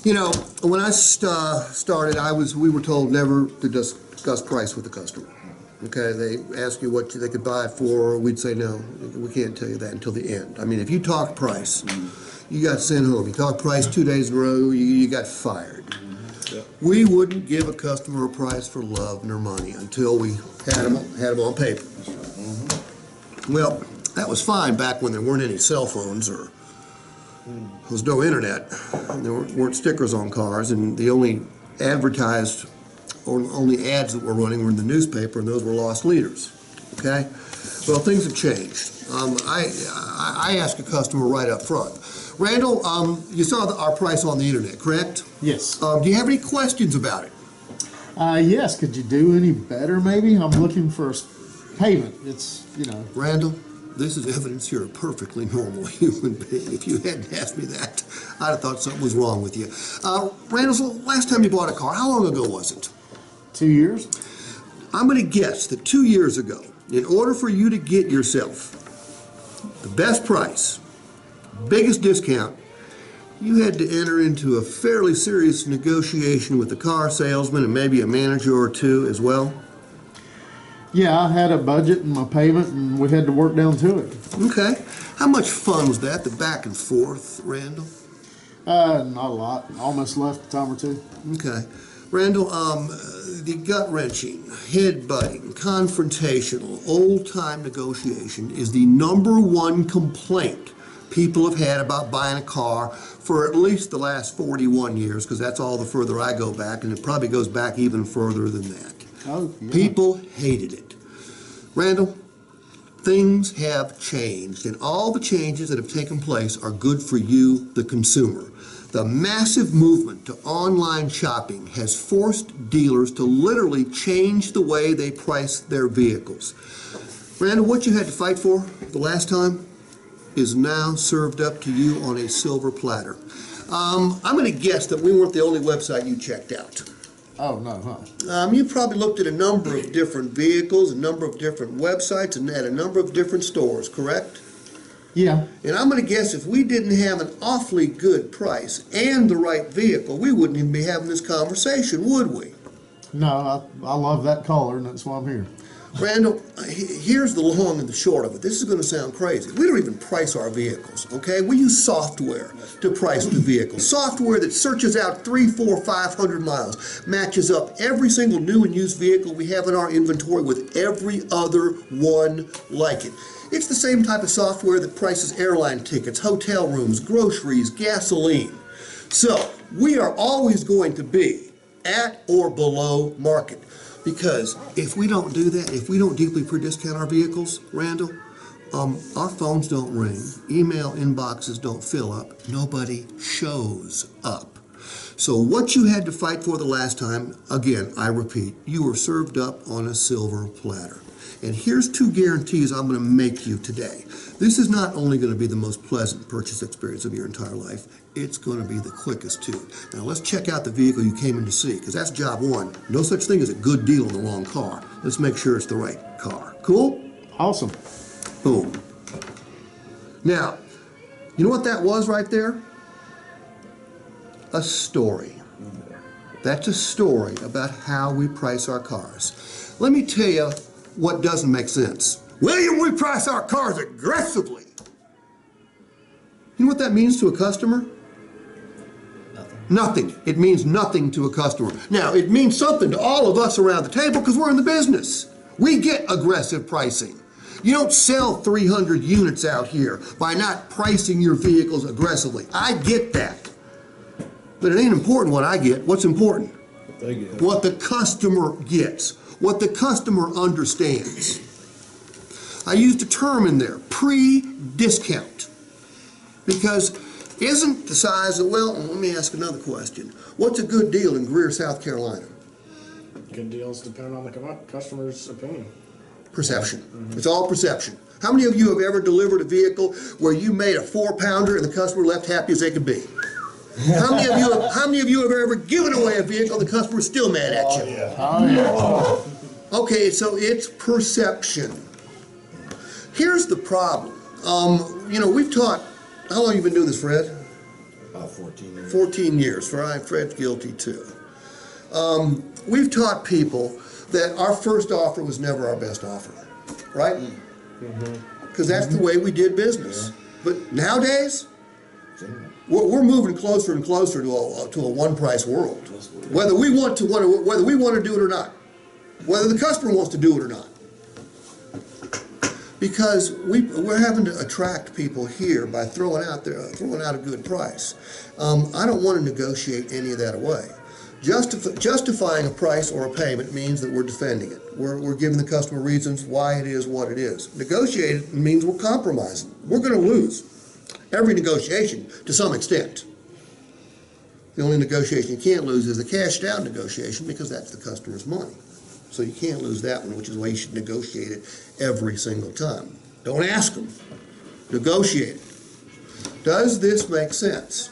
You know, when I started, we were told never to discuss price with the customer. Okay, they ask you what they could buy it for, we'd say no, we can't tell you that until the end. I mean, if you talk price, you got sent home. You talk price 2 days in a row, you got fired. We wouldn't give a customer a price for love nor money until we had them on paper. Well, that was fine back when there weren't any cell phones or there was no internet. There weren't stickers on cars, and the only advertised or only ads that were running were in the newspaper, and those were lost leaders. Okay? Well, things have changed. I ask a customer right up front, Randall, you saw our price on the internet, correct? Yes. Do you have any questions about it? Yes. Could you do any better, maybe? I'm looking for payment. It's, you know. Randall, this is evidence you're a perfectly normal human being. If you hadn't asked me that, I'd have thought something was wrong with you. Randall, so last time you bought a car, how long ago was it? 2 years? I'm going to guess that 2 years ago, in order for you to get yourself the best price, biggest discount, you had to enter into a fairly serious negotiation with the car salesman and maybe a manager or two as well. Yeah, I had a budget and my payment, and we had to work down to it. Okay. How much fun was that, the back and forth, Randall? Not a lot. Almost left a time or two. Okay. Randall, the gut-wrenching, head-butting, confrontational, old-time negotiation is the #1 complaint people have had about buying a car for at least the last 41 years, because that's all the further I go back, and it probably goes back even further than that. Oh, yeah. People hated it. Randall, things have changed, and all the changes that have taken place are good for you, the consumer. The massive movement to online shopping has forced dealers to literally change the way they price their vehicles. Randall, what you had to fight for the last time is now served up to you on a silver platter. I'm going to guess that we weren't the only website you checked out. Oh, no, huh? You probably looked at a number of different vehicles, a number of different websites, and at a number of different stores, correct? Yeah. And I'm going to guess if we didn't have an awfully good price and the right vehicle, we wouldn't even be having this conversation, would we? No, I love that color, and that's why I'm here. Randall, here's the long and the short of it. This is going to sound crazy. We don't even price our vehicles, okay? We use software to price the vehicle. Software that searches out 300, 400, 500 miles, matches up every single new and used vehicle we have in our inventory with every other one like it. It's the same type of software that prices airline tickets, hotel rooms, groceries, gasoline. So, we are always going to be at or below market. Because if we don't do that, if we don't deeply discount our vehicles, Randall, our phones don't ring, email inboxes don't fill up, nobody shows up. So what you had to fight for the last time, again, I repeat, you were served up on a silver platter. And here's 2 guarantees I'm going to make you today. This is not only going to be the most pleasant purchase experience of your entire life, it's going to be the quickest too. Now let's check out the vehicle you came in to see, because that's job 1. No such thing as a good deal on the wrong car. Let's make sure it's the right car. Cool? Awesome. Boom. Now, you know what that was right there? A story. That's a story about how we price our cars. Let me tell you what doesn't make sense. William, we price our cars aggressively. You know what that means to a customer? Nothing. It means nothing to a customer. Now, it means something to all of us around the table because we're in the business. We get aggressive pricing. You don't sell 300 units out here by not pricing your vehicles aggressively. I get that. But it ain't important what I get. What's important? What they get. What the customer gets. What the customer understands. I used a term in there, pre-discount. Because isn't the size of, well, let me ask another question. What's a good deal in Greer, South Carolina? Good deals depend on the customer's opinion. Perception. It's all perception. How many of you have ever delivered a vehicle where you made a 4-pounder and the customer left happy as they could be? How many of you have ever given away a vehicle and the customer's still mad at you? Oh, yeah. Okay, so it's perception. Here's the problem. You know, we've taught, how long have you been doing this, Fred? About 14 years. 14 years. Fred's guilty too. We've taught people that our first offer was never our best offer, right? Because that's the way we did business. But nowadays, we're moving closer and closer to a one-price world. Whether we want to do it or not, whether the customer wants to do it or not. Because we're having to attract people here by throwing out a good price. I don't want to negotiate any of that away. Justifying a price or a payment means that we're defending it. We're giving the customer reasons why it is what it is. Negotiate means we're compromising. We're going to lose every negotiation to some extent. The only negotiation you can't lose is the cash down negotiation, because that's the customer's money. So you can't lose that one, which is why you should negotiate it every single time. Don't ask them. Negotiate it. Does this make sense?